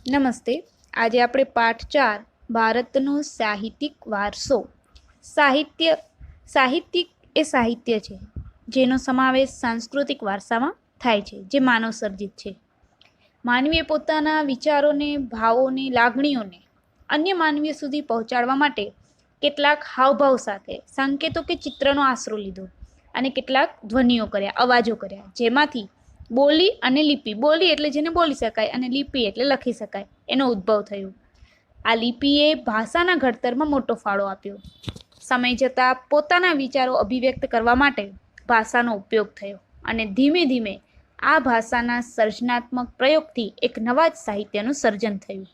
નમસ્તે. આજે આપણે પાઠ 4 ભારતનો સાહિત્યિક વારસો. સાહિત્યિક એ સાહિત્ય છે જેનો સમાવેશ સાંસ્કૃતિક વારસામાં થાય છે, જે માનવ સર્જિત છે. માનવીએ પોતાના વિચારોને, ભાવોને, લાગણીઓને અન્ય માનવીઓ સુધી પહોંચાડવા માટે કેટલાક હાવભાવ સાથે સંકેતો કે ચિત્રનો આશરો લીધો અને કેટલાક ધ્વનિઓ કર્યા, અવાજો કર્યા, જેમાંથી બોલી અને લિપિ, બોલી એટલે જેને બોલી શકાય અને લિપિ એટલે લખી શકાય, એનો ઉદ્ભવ થયો. આ લિપિએ ભાષાના ઘડતરમાં મોટો ફાળો આપ્યો. સમય જતાં પોતાના વિચારો અભિવ્યક્ત કરવા માટે ભાષાનો ઉપયોગ થયો અને ધીમે ધીમે આ ભાષાના સર્જનાત્મક પ્રયોગથી એક નવા જ સાહિત્યનું સર્જન થયું.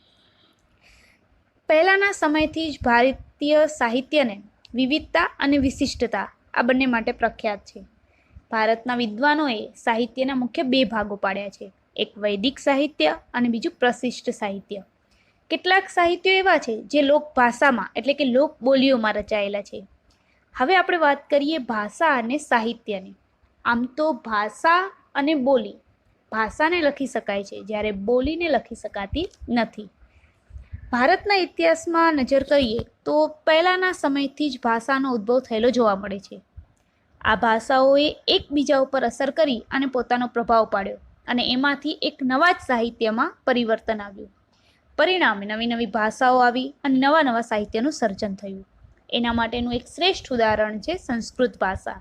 પહેલાના સમયથી જ ભારતીય સાહિત્યને વિવિધતા અને વિશિષ્ટતા આ બંને માટે પ્રખ્યાત છે. ભારતના વિદ્વાનોએ સાહિત્યના મુખ્ય બે ભાગો પાડ્યા છે, એક વૈદિક સાહિત્ય અને બીજું પ્રશિષ્ટ સાહિત્ય. કેટલાક સાહિત્યો એવા છે જે લોકભાષામાં એટલે કે લોક બોલીઓમાં રચાયેલા છે. હવે આપણે વાત કરીએ ભાષા અને સાહિત્યની. આમ તો ભાષા અને બોલી, ભાષાને લખી શકાય છે જ્યારે બોલીને લખી શકાતી નથી. ભારતના ઇતિહાસમાં નજર કરીએ તો પહેલાના સમયથી જ ભાષાનો ઉદ્ભવ થયેલો જોવા મળે છે. આ ભાષાઓએ એકબીજા ઉપર અસર કરી અને પોતાનો પ્રભાવ પાડ્યો અને એમાંથી એક નવા જ સાહિત્યમાં પરિવર્તન આવ્યું. પરિણામે નવી નવી ભાષાઓ આવી અને નવા નવા સાહિત્યનું સર્જન થયું. એના માટેનું એક શ્રેષ્ઠ ઉદાહરણ છે સંસ્કૃત ભાષા.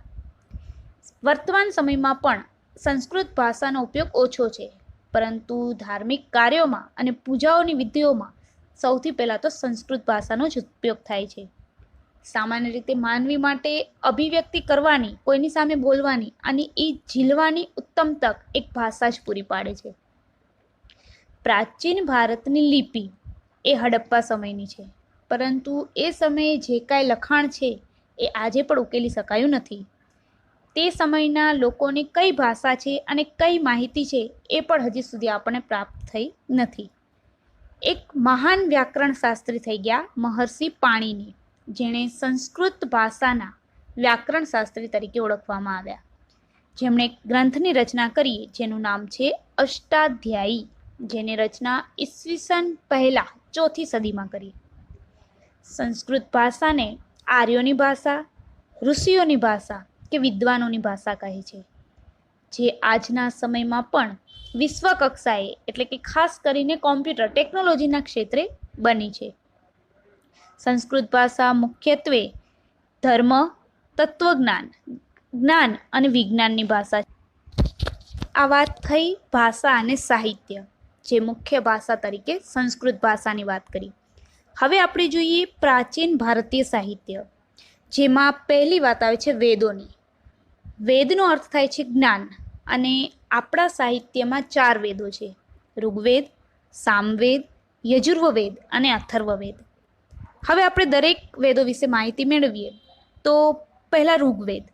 વર્તમાન સમયમાં પણ સંસ્કૃત ભાષાનો ઉપયોગ ઓછો છે, પરંતુ ધાર્મિક કાર્યોમાં અને પૂજાઓની વિધિઓમાં સૌથી પહેલાં તો સંસ્કૃત ભાષાનો જ ઉપયોગ થાય છે. સામાન્ય રીતે માનવી માટે અભિવ્યક્તિ કરવાની, કોઈની સામે બોલવાની અને એ ઝીલવાની ઉત્તમ તક એક ભાષા જ પૂરી પાડે છે. પ્રાચીન ભારતની લિપિ એ હડપ્પા સમયની છે, પરંતુ એ સમયે જે કાંઈ લખાણ છે એ આજે પણ ઉકેલી શકાયું નથી. તે સમયના લોકોની કઈ ભાષા છે અને કઈ માહિતી છે એ પણ હજી સુધી આપણને પ્રાપ્ત થઈ નથી. એક મહાન વ્યાકરણ શાસ્ત્રી થઈ ગયા મહર્ષિ પાણિની, જેણે સંસ્કૃત ભાષાના વ્યાકરણ શાસ્ત્રી તરીકે ઓળખવામાં આવ્યા. જેમણે એક ગ્રંથની રચના કરી જેનું નામ છે અષ્ટાધ્યાયી, જેની રચના ઈસવીસન પહેલા 4th સદીમાં કરી. સંસ્કૃત ભાષાને આર્યોની ભાષા, ઋષિઓની ભાષા કે વિદ્વાનોની ભાષા કહે છે, જે આજના સમયમાં પણ વિશ્વ કક્ષાએ એટલે કે ખાસ કરીને કોમ્પ્યુટર ટેકનોલોજીના ક્ષેત્રે બની છે. સંસ્કૃત ભાષા મુખ્યત્વે ધર્મ, તત્વજ્ઞાન, જ્ઞાન અને વિજ્ઞાનની ભાષા છે. આ વાત થઈ ભાષા અને સાહિત્ય, જે મુખ્ય ભાષા તરીકે સંસ્કૃત ભાષાની વાત કરી. હવે આપણે જોઈએ પ્રાચીન ભારતીય સાહિત્ય, જેમાં પહેલી વાત આવે છે વેદોની. વેદનો અર્થ થાય છે જ્ઞાન, અને આપણા સાહિત્યમાં 4 વેદો છે: ઋગ્વેદ, સામવેદ, યજુર્વેદ અને અથર્વવેદ. હવે આપણે દરેક વેદો વિશે માહિતી મેળવીએ તો પહેલા ઋગ્વેદ,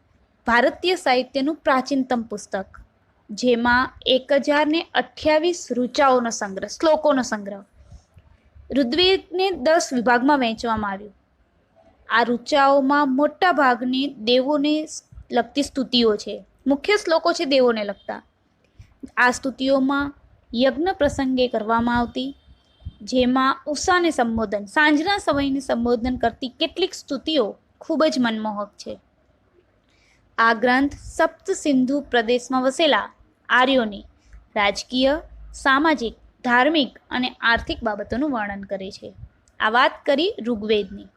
ભારતીય સાહિત્યનું પ્રાચીનતમ પુસ્તક, જેમાં 1028 ઋચાઓનો સંગ્રહ, શ્લોકોનો સંગ્રહ. ઋગ્વેદને 10 વિભાગમાં વહેંચવામાં આવ્યું. આ ઋચાઓમાં મોટા ભાગની દેવોને લગતી સ્તુતિઓ છે. મુખ્ય શ્લોકો છે દેવોને લગતા. આ સ્તુતિઓમાં યજ્ઞ પ્રસંગે કરવામાં આવતી, જેમાં ઉષાને સંબોધન, સાંજના સમયને સંબોધન કરતી કેટલીક સ્તુતિઓ ખૂબ જ મનમોહક છે. આ ગ્રંથ સપ્ત સિંધુ પ્રદેશમાં વસેલા આર્યોની રાજકીય, સામાજિક, ધાર્મિક અને આર્થિક બાબતોનું વર્ણન કરે છે. આ વાત કરી ઋગ્વેદની.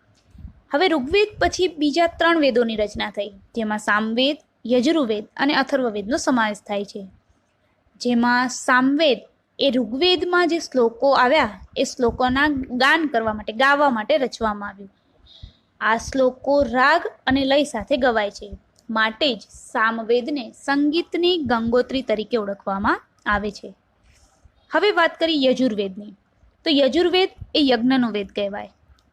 હવે ઋગ્વેદ પછી બીજા 3 વેદોની રચના થઈ, જેમાં સામવેદ, યજુર્વેદ અને અથર્વવેદનો સમાવેશ થાય છે. જેમાં સામવેદ એ ઋગ્વેદમાં જે શ્લોકો આવ્યા એ શ્લોકોના ગાન કરવા માટે, ગાવા માટે રચવામાં આવ્યું. આ શ્લોકો રાગ અને લય સાથે ગવાય છે, માટે જ સામવેદને સંગીતની ગંગોત્રી તરીકે ઓળખવામાં આવે છે. હવે વાત કરી યજુર્વેદની, તો યજુર્વેદ એ યજ્ઞનો વેદ કહેવાય,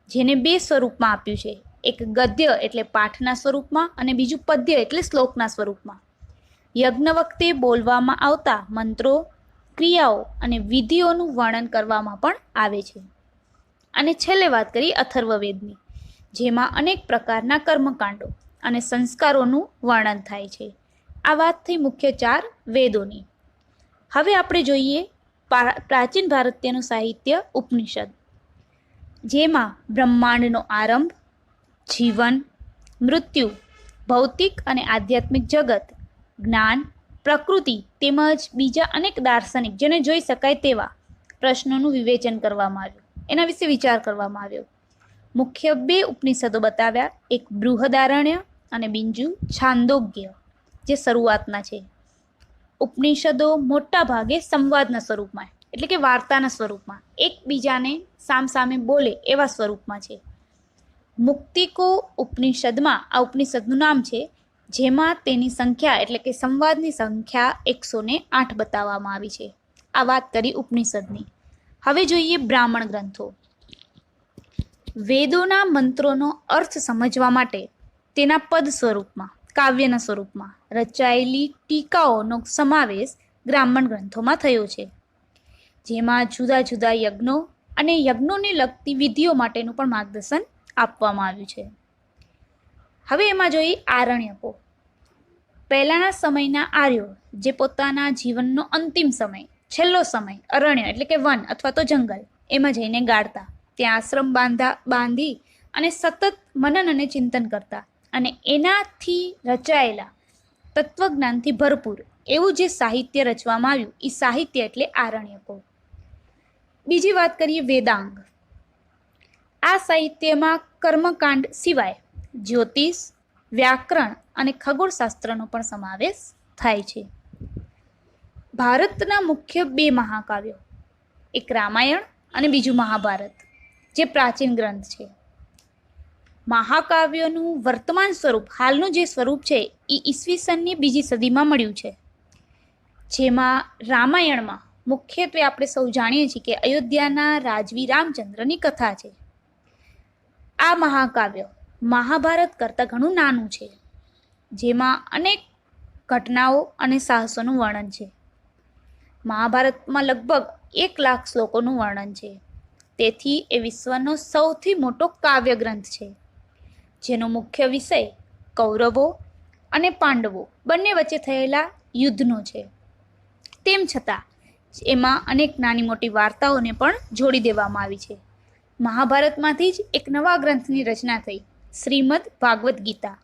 જેને 2 સ્વરૂપમાં આપ્યું છે: એક ગદ્ય એટલે પાઠના સ્વરૂપમાં અને બીજું પદ્ય એટલે શ્લોકના સ્વરૂપમાં. યજ્ઞ વખતે બોલવામાં આવતા મંત્રો, ક્રિયાઓ અને વિધિઓનું વર્ણન કરવામાં પણ આવે છે. અને છેલ્લે વાત કરી અથર્વવેદની, જેમાં અનેક પ્રકારના કર્મકાંડો અને સંસ્કારોનું વર્ણન થાય છે. આ વાત થઈ મુખ્ય 4 વેદોની. હવે આપણે જોઈએ પ્રાચીન ભારતીયનું સાહિત્ય ઉપનિષદ, જેમાં બ્રહ્માંડનો આરંભ, જીવન, મૃત્યુ, ભૌતિક અને આધ્યાત્મિક જગત, જ્ઞાન, પ્રકૃતિ તેમજ બીજા અનેક દાર્શનિક જેને જોઈ શકાય તેવા પ્રશ્નોનું વિવેચન કરવામાં આવ્યું, એના વિશે વિચાર કરવામાં આવ્યો. મુખ્ય 2 ઉપનિષદો બતાવ્યા, એક બૃહદારણ્ય અને બીજું છાંદોગ્ય, જે શરૂઆતના છે. ઉપનિષદો મોટા ભાગે સંવાદના સ્વરૂપમાં, એટલે કે વાર્તાના સ્વરૂપમાં, એકબીજાને સામસામે બોલે એવા સ્વરૂપમાં છે. મુક્તિકો ઉપનિષદમાં આ ઉપનિષદનું નામ છે, જેમાં તેની સંખ્યા એટલે કે સંવાદની સંખ્યા 108 બતાવવામાં આવી છે. આ વાત કરી ઉપનિષદની. હવે જોઈએ બ્રાહ્મણ ગ્રંથો. વેદોના મંત્રોનો અર્થ સમજવા માટે તેના પદ સ્વરૂપમાં, કાવ્યના સ્વરૂપમાં રચાયેલી ટીકાઓનો સમાવેશ બ્રાહ્મણ ગ્રંથોમાં થયો છે, જેમાં જુદા જુદા યજ્ઞો અને યજ્ઞોને લગતી વિધિઓ માટેનું પણ માર્ગદર્શન આપવામાં આવ્યું છે. હવે એમાં જોઈએ આરણ્યકો. પહેલાના સમયના આર્યો જે પોતાના જીવનનો અંતિમ સમય, છેલ્લો સમય અરણ્ય એટલે કે વન અથવા તો જંગલ એમાં જઈને ગાળતા, ત્યાં આશ્રમ બાંધી અને સતત મનન અને ચિંતન કરતા, અને એનાથી રચાયેલા તત્વજ્ઞાનથી ભરપૂર એવું જે સાહિત્ય રચવામાં આવ્યું એ સાહિત્ય એટલે આરણ્યકો. બીજી વાત કરીએ વેદાંગ. આ સાહિત્યમાં કર્મકાંડ સિવાય જ્યોતિષ, વ્યાકરણ અને ખગોળશાસ્ત્રનો પણ સમાવેશ થાય છે. ભારતના મુખ્ય 2 મહાકાવ્યો, એક રામાયણ અને બીજું મહાભારત, જે પ્રાચીન ગ્રંથ છે. મહાકાવ્યોનું વર્તમાન સ્વરૂપ, હાલનું જે સ્વરૂપ છે એ ઈસવીસનની 2જી સદીમાં મળ્યું છે, જેમાં રામાયણમાં મુખ્યત્વે આપણે સૌ જાણીએ છીએ કે અયોધ્યાના રાજવી રામચંદ્રની કથા છે. આ મહાકાવ્ય મહાભારત કરતાં ઘણું નાનું છે, જેમાં અનેક ઘટનાઓ અને સાહસોનું વર્ણન છે. મહાભારતમાં લગભગ 1 લાખ શ્લોકોનું વર્ણન છે. તેથી એ વિશ્વનો સૌથી મોટો કાવ્ય ગ્રંથ છે, જેનો મુખ્ય વિષય કૌરવો અને પાંડવો બંને વચ્ચે થયેલા યુદ્ધનો છે. તેમ છતાં એમાં અનેક નાની મોટી વાર્તાઓને પણ જોડી દેવામાં આવી છે. મહાભારતમાંથી જ એક નવા ગ્રંથની રચના થઈ, શ્રીમદ ભાગવત ગીતા,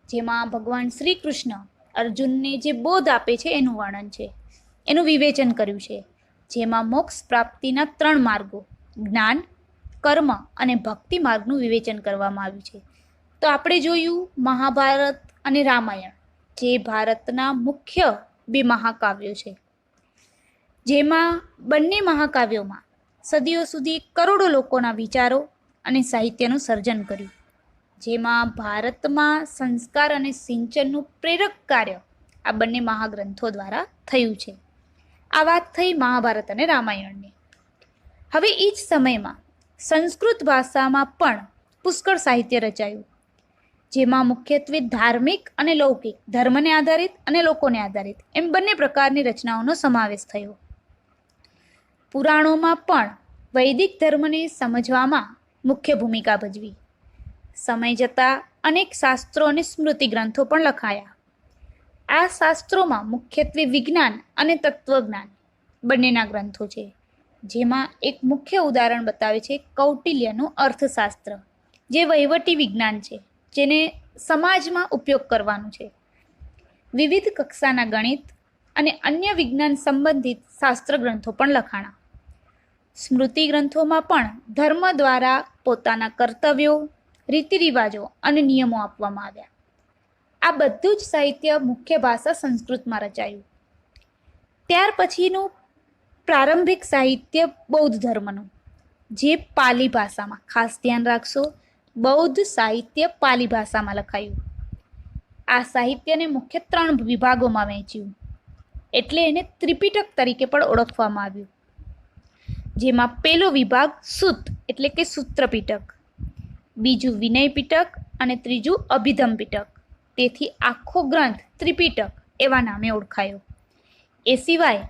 જેમાં ભગવાન શ્રી કૃષ્ણ અર્જુનને જે બોધ આપે છે એનું વર્ણન છે, એનું વિવેચન કર્યું છે, જેમાં મોક્ષ પ્રાપ્તિના 3 માર્ગો, જ્ઞાન, કર્મ અને ભક્તિ માર્ગનું વિવેચન કરવામાં આવ્યું છે. તો આપણે જોયું મહાભારત અને રામાયણ, જે ભારતના મુખ્ય 2 મહાકાવ્યો છે, જેમાં બંને મહાકાવ્યોમાં સદીઓ સુધી કરોડો લોકોના વિચારો અને સાહિત્યનું સર્જન કર્યું, જેમાં ભારતમાં સંસ્કાર અને સિંચનનું પ્રેરક કાર્ય આ બંને મહાગ્રંથો દ્વારા થયું છે. આ વાત થઈ મહાભારત અને રામાયણની. હવે એ જ સમયમાં સંસ્કૃત ભાષામાં પણ પુષ્કળ સાહિત્ય રચાયું, જેમાં મુખ્યત્વે ધાર્મિક અને લૌકિક, ધર્મને આધારિત અને લોકોને આધારિત એમ બંને પ્રકારની રચનાઓનો સમાવેશ થયો. પુરાણોમાં પણ વૈદિક ધર્મને સમજવામાં મુખ્ય ભૂમિકા ભજવી. સમય જતાં અનેક શાસ્ત્રો અને સ્મૃતિ ગ્રંથો પણ લખાયા. આ શાસ્ત્રોમાં મુખ્યત્વે વિજ્ઞાન અને તત્વજ્ઞાન બંનેના ગ્રંથો છે, જેમાં એક મુખ્ય ઉદાહરણ બતાવે છે કૌટિલ્યનું અર્થશાસ્ત્ર, જે વહીવટી વિજ્ઞાન છે, જેને સમાજમાં ઉપયોગ કરવાનું છે. વિવિધ કક્ષાના ગણિત અને અન્ય વિજ્ઞાન સંબંધિત શાસ્ત્ર ગ્રંથો પણ લખાણા. સ્મૃતિ ગ્રંથોમાં પણ ધર્મ દ્વારા પોતાના કર્તવ્યો, રીતિરિવાજો અને નિયમો આપવામાં આવ્યા. આ બધું જ સાહિત્ય મુખ્ય ભાષા સંસ્કૃતમાં રચાયું. ત્યાર પછીનું પ્રારંભિક સાહિત્ય બૌદ્ધ ધર્મનું, જે પાલી ભાષામાં, ખાસ ધ્યાન રાખશો, બૌદ્ધ સાહિત્ય પાલી ભાષામાં લખાયું. આ સાહિત્યને મુખ્ય 3 વિભાગોમાં વહેંચ્યું, એટલે એને ત્રિપિટક તરીકે પણ ઓળખવામાં આવ્યું, જેમાં પહેલો વિભાગ સૂત એટલે કે સૂત્રપિટક, બીજું વિનય પિટક અને ત્રીજું અભિધમ પિટક. તેથી આખો ગ્રંથ ત્રિપિટક એવા નામે ઓળખાયો. એ સિવાય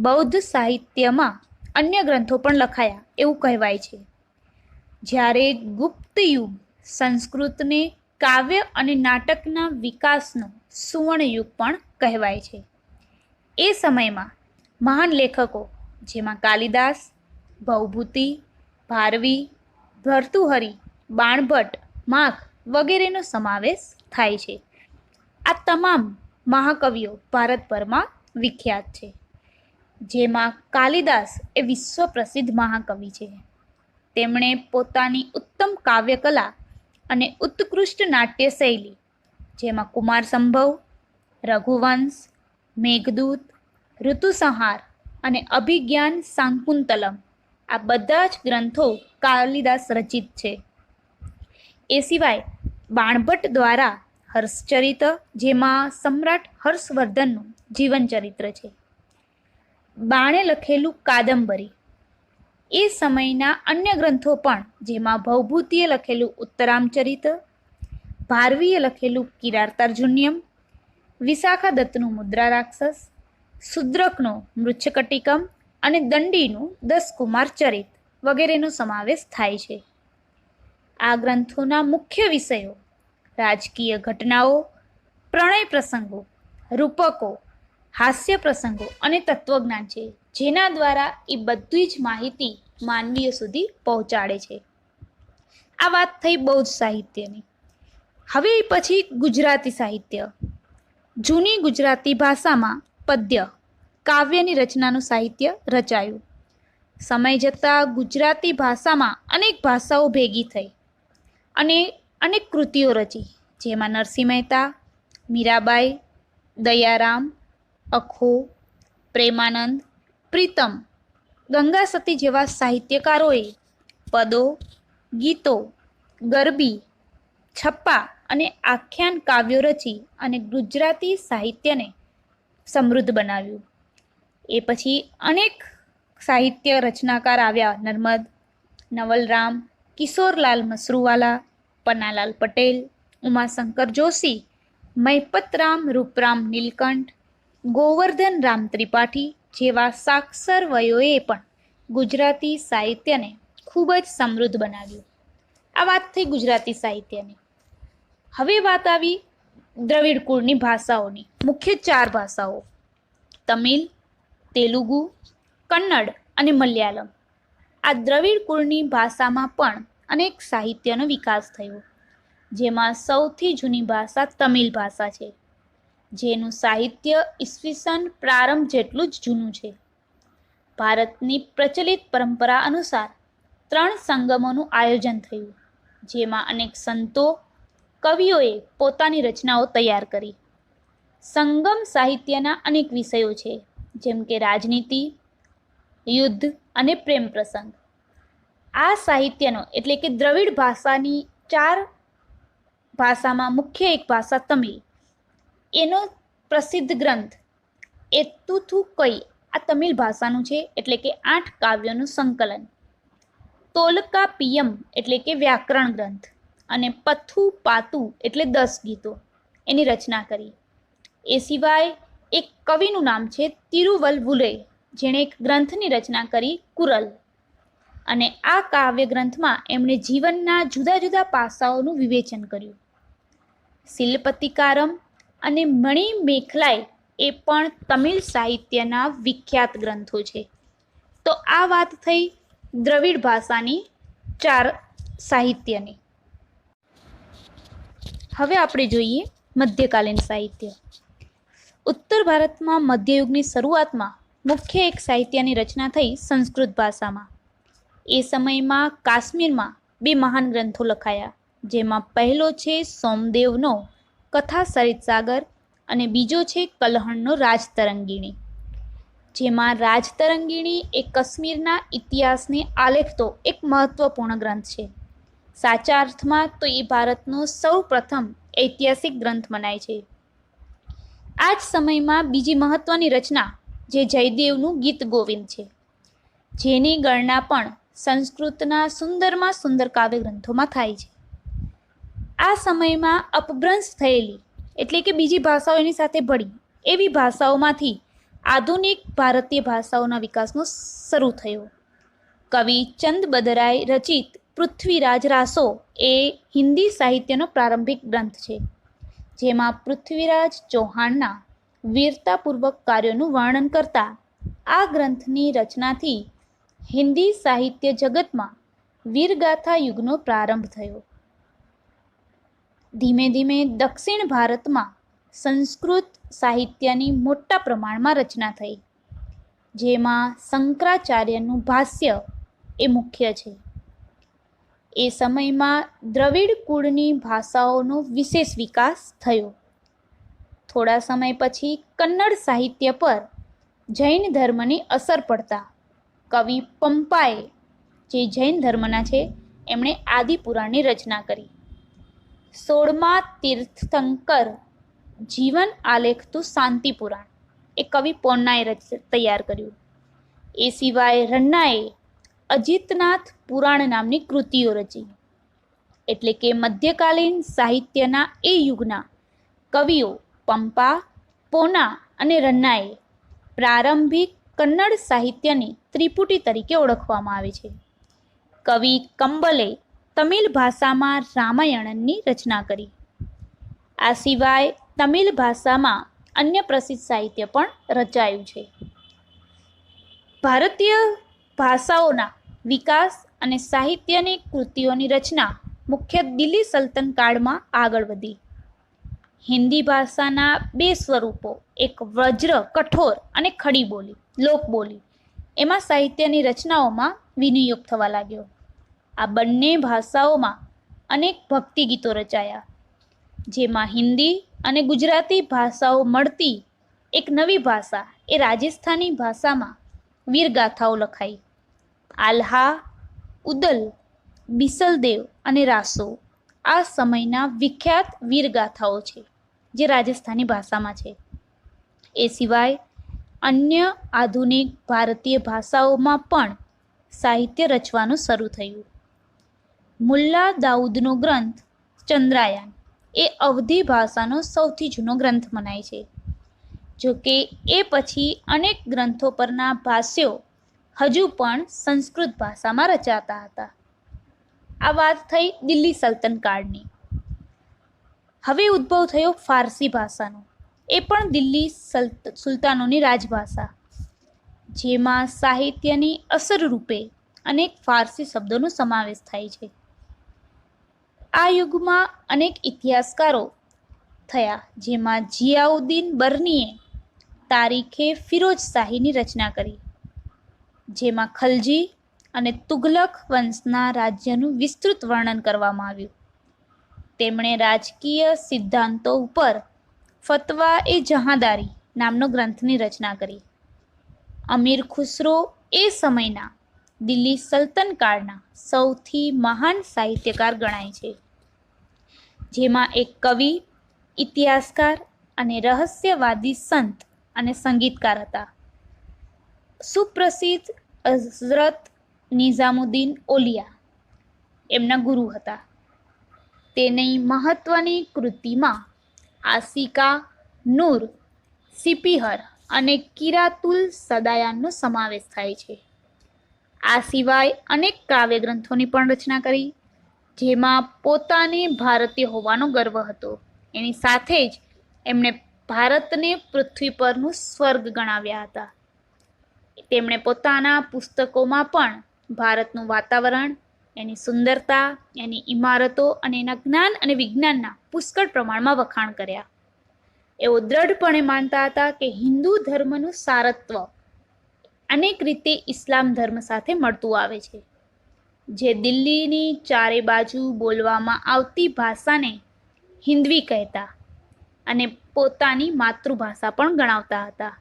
બૌદ્ધ સાહિત્યમાં અન્ય ગ્રંથો પણ લખાયા એવું કહેવાય છે. જ્યારે ગુપ્ત યુગ સંસ્કૃતને કાવ્ય અને નાટકના વિકાસનો સુવર્ણ યુગ પણ કહેવાય છે. એ સમયમાં મહાન લેખકો જેમાં કાલિદાસ, ભવભૂતિ, ભારવી, ભર્તુહરિ, બાણભટ્ટ, માઘ વગેરેનો સમાવેશ થાય છે. આ તમામ મહાકવિઓ ભારતભરમાં વિખ્યાત છે, જેમાં કાલિદાસ એ વિશ્વ પ્રસિદ્ધ મહાકવિ છે. તેમણે પોતાની ઉત્તમ કાવ્યકલા અને ઉત્કૃષ્ટ નાટ્ય શૈલી, જેમાં કુમાર સંભવ, રઘુવંશ, મેઘદૂત, ઋતુસંહાર અને અભિજ્ઞાન શાકુંતલમ, આ બધા જ ગ્રંથો કાલિદાસ રચિત છે. એ સિવાય બાણભટ્ટ દ્વારા હર્ષચરિત, જેમાં સમ્રાટ હર્ષવર્ધનનું જીવન ચરિત્ર છે. બાણે લખેલું કાદંબરી, એ સમયના અન્ય ગ્રંથો પણ, જેમાં ભવભૂતિએ લખેલું ઉત્તરામચરિત, ભારવીએ લખેલું કિરાતાર્જુન્યમ, વિશાખા દત્તનું મુદ્રા રાક્ષસ, શુદ્રકનો મૃચ્છકટિકમ અને દંડીનું 10 કુમાર ચરિત વગેરેનો સમાવેશ થાય છે. આ ગ્રંથોના મુખ્ય વિષયો રાજકીય ઘટનાઓ, પ્રણય પ્રસંગો, રૂપકો, હાસ્ય પ્રસંગો અને તત્વજ્ઞાન છે, જેના દ્વારા એ બધી જ માહિતી માનવીઓ સુધી પહોંચાડે છે. આ વાત થઈ બૌદ્ધ સાહિત્યની. હવે પછી ગુજરાતી સાહિત્ય. જૂની ગુજરાતી ભાષામાં પદ્ય, કાવ્યની રચનાનું સાહિત્ય રચાયું. સમય જતાં ગુજરાતી ભાષામાં અનેક ભાષાઓ ભેગી થઈ અને અનેક કૃતિઓ રચી, જેમાં નરસિંહ મહેતા, મીરાબાઈ, દયારામ, અખો, પ્રેમાનંદ, પ્રીતમ, ગંગા સતી જેવા સાહિત્યકારોએ પદો, ગીતો, ગરબી, છપ્પા અને આખ્યાન કાવ્યો રચી અને ગુજરાતી સાહિત્યને સમૃદ્ધ બનાવ્યું. એ પછી અનેક સાહિત્ય રચનાકાર આવ્યા: નર્મદ, નવલરામ, કિશોરલાલ મસરૂવાલા, પન્નાલાલ પટેલ, ઉમાશંકર જોશી, મૈપતરામ રૂપરામ નીલકંઠ, ગોવર્ધન રામ ત્રિપાઠી જેવા સાક્ષર વયોએ પણ ગુજરાતી સાહિત્યને ખૂબ જ સમૃદ્ધ બનાવ્યું. આ વાત થઈ ગુજરાતી સાહિત્યની. હવે વાત આવી દ્રવિડ કુળની ભાષાઓની. મુખ્ય 4 ભાષાઓ: તમિલ, તેલુગુ, કન્નડ અને મલયાલમ. આ દ્રવિડ કુળની ભાષામાં પણ અનેક સાહિત્યનો વિકાસ થયો, જેમાં સૌથી જૂની ભાષા તમિલ ભાષા છે, જેનું સાહિત્ય ઈસવીસન પ્રારંભ જેટલું જ જૂનું છે. ભારતની પ્રચલિત પરંપરા અનુસાર 3 સંગમોનું આયોજન થયું, જેમાં અનેક સંતો, કવિઓએ પોતાની રચનાઓ તૈયાર કરી. સંગમ સાહિત્યના અનેક વિષયો છે, જેમ કે રાજનીતિ, યુદ્ધ અને પ્રેમ પ્રસંગ. આ સાહિત્યનો એટલે કે દ્રવિડ ભાષાની 4 ભાષામાં મુખ્ય એક ભાષા તમિલ, એનો પ્રસિદ્ધ ગ્રંથ એત્તુથુ કઈ આ તમિલ ભાષાનું છે, એટલે કે 8 કાવ્યોનું સંકલન. તોલકાપિયમ એટલે કે વ્યાકરણ ગ્રંથ અને પથુ પાતુ એટલે 10 ગીતો એની રચના કરી. એ સિવાય એક કવિનું નામ છે તિરુવલ્વુરૈ, જેણે એક ગ્રંથની રચના કરી, કુરલ. અને આ કાવ્ય ગ્રંથમાં એમણે જીવનના જુદા જુદા પાસાઓનું વિવેચન કર્યું. શિલ્પતિકારમ અને મણિ મેખલાઈ એ પણ તમિલ સાહિત્યના વિખ્યાત ગ્રંથો છે. તો આ વાત થઈ દ્રવિડ ભાષાની 4 સાહિત્યની. હવે આપણે જોઈએ મધ્યકાલીન સાહિત્ય. ઉત્તર ભારતમાં મધ્યયુગની શરૂઆતમાં મુખ્ય એક સાહિત્યની રચના થઈ સંસ્કૃત ભાષામાં. એ સમયમાં કાશ્મીરમાં 2 મહાન ગ્રંથો લખાયા, જેમાં પહેલો છે સોમદેવનો કથા સરિતસાગર અને બીજો છે કલ્હણનો રાજતરંગિણી. જેમાં રાજતરંગિણી એ કાશ્મીરના ઇતિહાસને આલેખતો એક મહત્વપૂર્ણ ગ્રંથ છે. સાચા અર્થમાં તો એ ભારતનો સૌ પ્રથમ ઐતિહાસિક ગ્રંથ મનાય છે. આ જ સમયમાં બીજી મહત્વની રચના જે જયદેવનું ગીત ગોવિંદ છે, જેની ગણના પણ સંસ્કૃતના સુંદરમાં સુંદર કાવ્ય ગ્રંથોમાં થાય છે. આ સમયમાં અપભ્રંશ થયેલી એટલે કે બીજી ભાષાઓ એની સાથે ભળી એવી ભાષાઓમાંથી આધુનિક ભારતીય ભાષાઓના વિકાસનો શરૂ થયો. કવિ ચંદ બદરાય રચિત પૃથ્વીરાજ રાસો એ હિન્દી સાહિત્યનો પ્રારંભિક ગ્રંથ છે, જેમાં પૃથ્વીરાજ ચૌહાણના વીરતાપૂર્વક કાર્યોનું વર્ણન કરતા આ ગ્રંથની રચનાથી હિન્દી સાહિત્ય જગતમાં વીરગાથા યુગનો પ્રારંભ થયો. ધીમે ધીમે દક્ષિણ ભારતમાં સંસ્કૃત સાહિત્યની મોટા પ્રમાણમાં રચના થઈ, જેમાં શંકરાચાર્યનું ભાષ્ય એ મુખ્ય છે. એ સમયમાં દ્રવિડ કુળની ભાષાઓનો વિશેષ વિકાસ થયો. થોડા સમય પછી કન્નડ સાહિત્ય પર જૈન ધર્મની અસર પડતા કવિ પંપાએ, જે જૈન ધર્મના છે, એમણે આદિપુરાણની રચના કરી. 16મા તીર્થંકર જીવન આલેખતું શાંતિપુરાણ એ કવિ પોન્નાએ તૈયાર કર્યું. એ સિવાય રન્નાએ અજિતનાથ પુરાણ નામની કૃતિઓ રચી. એટલે કે મધ્યકાલીન સાહિત્યના એ યુગના કવિઓ પંપા, પોના અને રન્નાએ પ્રારંભિક કન્નડ સાહિત્યની ત્રિપુટી તરીકે ઓળખવામાં આવે છે. કવિ કંબલે તમિલ ભાષામાં રામાયણની રચના કરી. આ સિવાય તમિલ ભાષામાં અન્ય પ્રસિદ્ધ સાહિત્ય પણ રચાયું છે. ભારતીય ભાષાઓના વિકાસ અને સાહિત્યની કૃતિઓની રચના મુખ્ય દિલ્હી સલ્તનત કાળમાં આગળ વધી. હિન્દી ભાષાના બે સ્વરૂપો, એક વ્રજ કઠોર અને ખડી બોલી લોકબોલી, એમાં સાહિત્યની રચનાઓમાં વિનિયોગ થવા લાગ્યો. આ બંને ભાષાઓમાં અનેક ભક્તિ ગીતો રચાયા, જેમાં હિન્દી અને ગુજરાતી ભાષાઓ મળતી એક નવી ભાષા એ રાજસ્થાની ભાષામાં વીરગાથાઓ લખાઈ. આલ્હા, ઉદલ, બિસલદેવ અને રાસો આ સમયના વિખ્યાત વીરગાથાઓ છે, જે રાજસ્થાની ભાષામાં છે. એ સિવાય અન્ય આધુનિક ભારતીય ભાષાઓમાં પણ સાહિત્ય રચવાનું શરૂ થયું. મુલ્લા દાઉદનો ગ્રંથ ચંદ્રાયન એ અવધી ભાષાનો સૌથી જૂનો ગ્રંથ મનાય છે. જો કે એ પછી અનેક ગ્રંથો પરના ભાષ્યો હજુ પણ સંસ્કૃત ભાષામાં રચાતા હતા. આ વાત થઈ દિલ્હી સલ્તનત કાળની. હવે ઉદ્ભવ થયો ફારસી ભાષાનો. એ પણ દિલ્હી સુલતાનોની રાજભાષા, જેમાં સાહિત્યની અસર રૂપે અનેક ફારસી શબ્દોનો સમાવેશ થાય છે. આ યુગમાં અનેક ઇતિહાસકારો થયા, જેમાં જિયાઉદ્દીન બર્નીએ તારીખે ફિરોજ શાહીની રચના કરી, જેમાં ખલજી અને તુઘલક વંશના રાજ્યનું વિસ્તૃત વર્ણન કરવામાં આવ્યું. તેમણે રાજકીય સિદ્ધાંતો ઉપર ફતવા એ જહાંદારી નામનો ગ્રંથની રચના કરી. અમીર ખુસરો એ સમયના દિલ્હી સલ્તનત કાળના સૌથી મહાન સાહિત્યકાર ગણાય છે, જેમાં એક કવિ, ઇતિહાસકાર અને રહસ્યવાદી સંત અને સંગીતકાર હતા. સુપ્રસિદ્ધ હઝરત નિઝામુદ્દીન ઓલિયા એમના ગુરુ હતા. તેની મહત્વની કૃતિમાં આસિકા, નૂર, સિપિહર અને કિરાતુલ સદાયાનનો સમાવેશ થાય છે. આ સિવાય અનેક કાવ્ય ગ્રંથોની પણ રચના કરી, જેમાં પોતાને ભારતીય હોવાનો ગર્વ હતો. એની સાથે જ એમણે ભારતને પૃથ્વી પરનું સ્વર્ગ ગણાવ્યા હતા. તેમણે પોતાના પુસ્તકોમાં પણ ભારતનું વાતાવરણ, એની સુંદરતા, એની ઇમારતો અને એના જ્ઞાન અને વિજ્ઞાનના પુષ્કળ પ્રમાણમાં વખાણ કર્યા. એઓ દ્રઢપણે માનતા હતા કે હિન્દુ ધર્મનું સારત્વ અનેક રીતે ઇસ્લામ ધર્મ સાથે મળતું આવે છે, જે દિલ્હીની ચારે બાજુ બોલવામાં આવતી ભાષાને હિન્દવી કહેતા અને પોતાની માતૃભાષા પણ ગણાવતા હતા.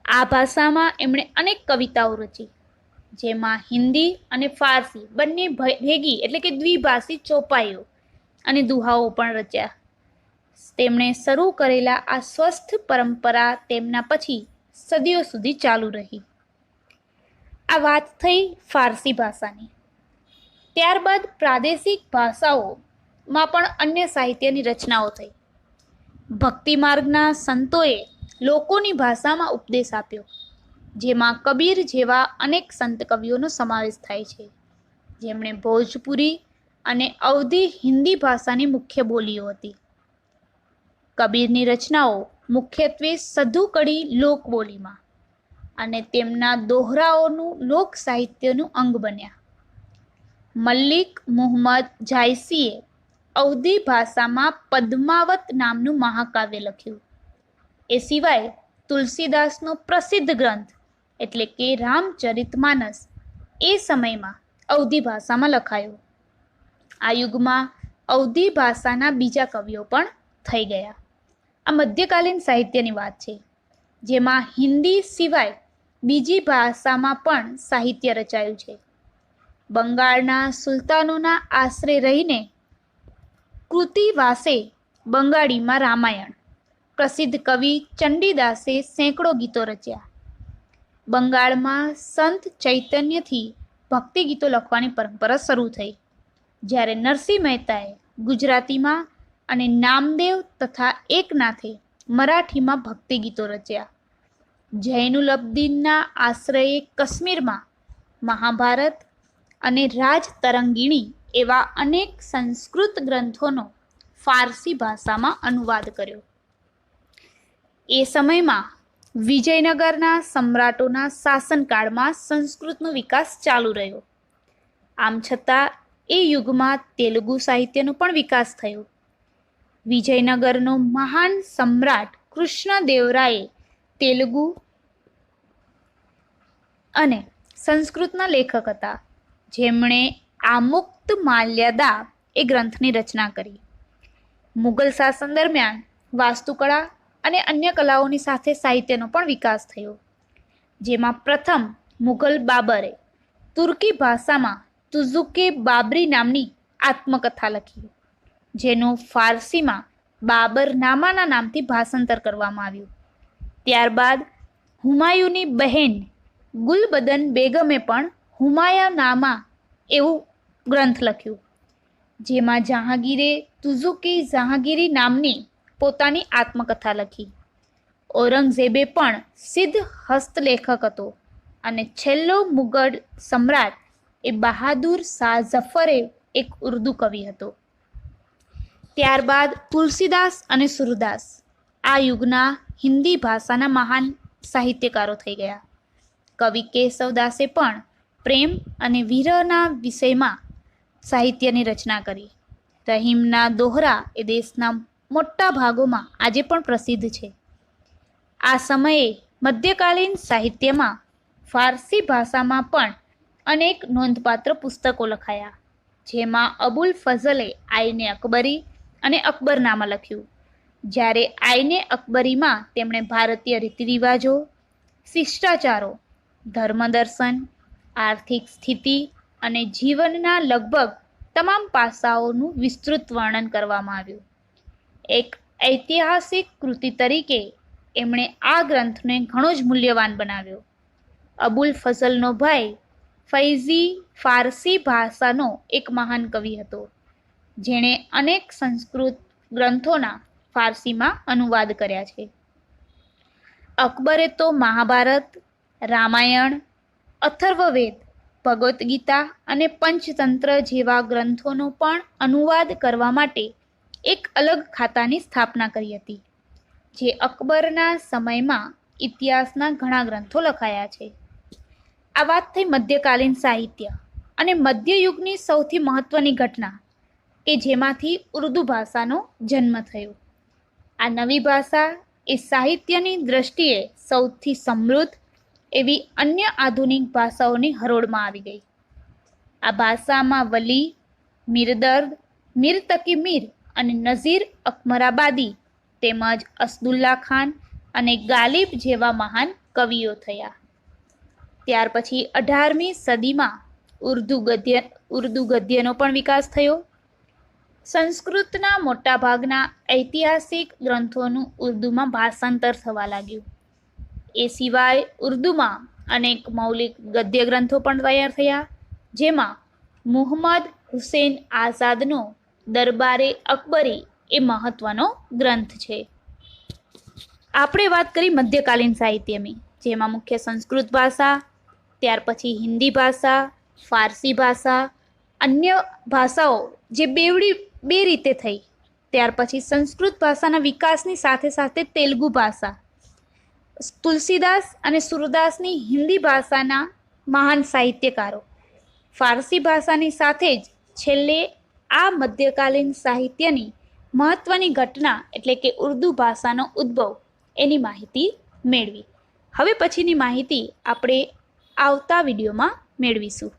આ ભાષામાં એમણે અનેક કવિતાઓ રચી, જેમાં હિન્દી અને ફારસી બંને ભેગી એટલે કે દ્વિભાષી ચોપાઈઓ અને દુહાઓ પણ રચ્યા. તેમણે શરૂ કરેલા આ સ્વસ્થ પરંપરા તેમના પછી સદીઓ સુધી ચાલુ રહી. આ વાત થઈ ફારસી ભાષાની. ત્યારબાદ પ્રાદેશિક ભાષાઓમાં પણ અન્ય સાહિત્યની રચનાઓ થઈ. ભક્તિ માર્ગના સંતોએ લોકોની ભાષામાં ઉપદેશ આપ્યો, જેમાં કબીર જેવા અનેક સંત કવિઓનો સમાવેશ થાય છે, જેમણે ભોજપુરી અને અવધી હિન્દી ભાષાની મુખ્ય બોલીઓ હતી. કબીરની રચનાઓ મુખ્યત્વે સધુકડી લોકબોલીમાં અને તેમના દોહરાઓનું લોક સાહિત્યનું અંગ બન્યા. મલ્લિક મુહમ્મદ જાયસીએ અવધી ભાષામાં પદ્માવત નામનું મહાકાવ્ય લખ્યું. એ સિવાય તુલસીદાસનો પ્રસિદ્ધ ગ્રંથ એટલે કે રામચરિતમાનસ એ સમયમાં અવધી ભાષામાં લખાયો. આ યુગમાં અવધી ભાષાના બીજા કવિઓ પણ થઈ ગયા. આ મધ્યકાલીન સાહિત્યની વાત છે, જેમાં હિન્દી સિવાય બીજી ભાષામાં પણ સાહિત્ય રચાયું છે. બંગાળના સુલતાનોના આશરે રહીને કૃતિવાસે બંગાળીમાં રામાયણ, પ્રસિદ્ધ કવિ ચંડીદાસે સેંકડો ગીતો રચ્યા. બંગાળમાં સંત ચૈતન્યથી ભક્તિ ગીતો લખવાની પરંપરા શરૂ થઈ, જ્યારે નરસિંહ મહેતાએ ગુજરાતીમાં અને નામદેવ તથા એકનાથે મરાઠીમાં ભક્તિ ગીતો રચ્યા. જૈનુલબ્દીનના આશ્રયે કાશ્મીરમાં મહાભારત અને રાજ તરંગીણી એવા અનેક સંસ્કૃત ગ્રંથોનો ફારસી ભાષામાં અનુવાદ કર્યો. એ સમયમાં વિજયનગરના સમ્રાટોના શાસનકાળમાં સંસ્કૃતનો વિકાસ ચાલુ રહ્યો. આમ છતાં એ યુગમાં તેલુગુ સાહિત્યનો પણ વિકાસ થયો. વિજયનગરનો મહાન સમ્રાટ કૃષ્ણદેવરાયે તેલુગુ અને સંસ્કૃતના લેખક હતા, જેમણે આમુક્ત માલ્યદા એ ગ્રંથની રચના કરી. મુગલ શાસન દરમિયાન વાસ્તુકળા અને અન્ય કલાઓની સાથે સાહિત્યનો પણ વિકાસ થયો, જેમાં પ્રથમ મુગલ બાબરે તુર્કી ભાષામાં તુઝુકે બાબરી નામની આત્મકથા લખી, જેનું ફારસીમાં બાબરનામાના નામથી ભાષાંતર કરવામાં આવ્યું. ત્યારબાદ હુમાયુની બહેન ગુલબદન બેગમે પણ હુમાયુનામા એવું ગ્રંથ લખ્યું, જેમાં જહાંગીરે તુઝુકી જહાંગીરી નામની પોતાની આત્મકથા લખી. ઔરંગઝેબે પણ સિદ્ધ હસ્તલેખક હતો અને છેલ્લો મુગલ સમ્રાટ એ બહાદુર શાહ ઝફરે એક ઉર્દુ કવિ હતો. ત્યારબાદ તુલસીદાસ અને સૂરદાસ આ યુગના હિન્દી ભાષાના મહાન સાહિત્યકારો થઈ ગયા. કવિ કેશવદાસે પણ પ્રેમ અને વિરહના વિષયમાં સાહિત્યની રચના કરી. રહીમના દોહરા એ દેશના મોટા ભાગોમાં આજે પણ પ્રસિદ્ધ છે. આ સમયે મધ્યકાલીન સાહિત્યમાં ફારસી ભાષામાં પણ અનેક નોંધપાત્ર પુસ્તકો લખાયા, જેમાં અબુલ ફઝલે આઈને અકબરી અને અકબરનામા લખ્યું, જ્યારે આઈને અકબરીમાં તેમણે ભારતીય રીતિરિવાજો, શિષ્ટાચારો, ધર્મદર્શન, આર્થિક સ્થિતિ અને જીવનના લગભગ તમામ પાસાઓનું વિસ્તૃત વર્ણન કરવામાં આવ્યું. એક ઐતિહાસિક કૃતિ તરીકે એમણે આ ગ્રંથને ઘણો જ મૂલ્યવાન બનાવ્યો. અબુલ ફઝલનો ભાઈ ફૈઝી ફારસી ભાષાનો એક મહાન કવિ હતો, જેણે અનેક સંસ્કૃત ગ્રંથોના ફારસીમાં અનુવાદ કર્યા છે. અકબરે તો મહાભારત, રામાયણ, અથર્વવેદ, ભગવદ્ ગીતા અને પંચતંત્ર જેવા ગ્રંથોનો પણ અનુવાદ કરવા માટે એક અલગ ખાતાની સ્થાપના કરી હતી, જે અકબરના સમયમાં ઇતિહાસના ઘણા ગ્રંથો લખાયા છે. આ વાત થઈ મધ્યકાલીન સાહિત્ય અને મધ્યયુગની સૌથી મહત્વની ઘટના કે જેમાંથી ઉર્દુ ભાષાનો જન્મ થયો. આ નવી ભાષા એ સાહિત્યની દ્રષ્ટિએ સૌથી સમૃદ્ધ એવી અન્ય આધુનિક ભાષાઓની હરોળમાં આવી ગઈ. આ ભાષામાં વલી, મીરદર્દ, મીર તકી મીર અને નઝીર અકમરાબાદી તેમજ અસદુલ્લા ખાન અને ગાલિબ જેવા મહાન કવિઓ થયા. ત્યાર પછી 18મી સદીમાં ઉર્દુ ગદ્યનો પણ વિકાસ થયો. સંસ્કૃતના મોટાભાગના ઐતિહાસિક ગ્રંથોનું ઉર્દુમાં ભાષાંતર થવા લાગ્યું. એ સિવાય ઉર્દુમાં અનેક મૌલિક ગદ્ય ગ્રંથો પણ તૈયાર થયા, જેમાં મુહમ્મદ હુસૈન આઝાદનો દરબારે અકબરી એ મહત્વનો ગ્રંથ છે. આપણે વાત કરી મધ્યકાલીન સાહિત્યની, જેમાં મુખ્ય સંસ્કૃત ભાષા, ત્યાર પછી હિન્દી ભાષા, ફારસી ભાષા, અન્ય ભાષાઓ જે બે રીતે થઈ. ત્યાર પછી સંસ્કૃત ભાષાના વિકાસની સાથે સાથે તેલુગુ ભાષા, તુલસીદાસ અને સૂરદાસની હિન્દી ભાષાના મહાન સાહિત્યકારો. ફારસી ભાષાની સાથે જ છેલ્લે આ મધ્યકાલીન સાહિત્યની મહત્વની ઘટના એટલે કે ઉર્દુ ભાષાનો ઉદ્ભવ એની માહિતી મેળવી. હવે પછીની માહિતી આપણે આવતા વિડીયોમાં મેળવીશું.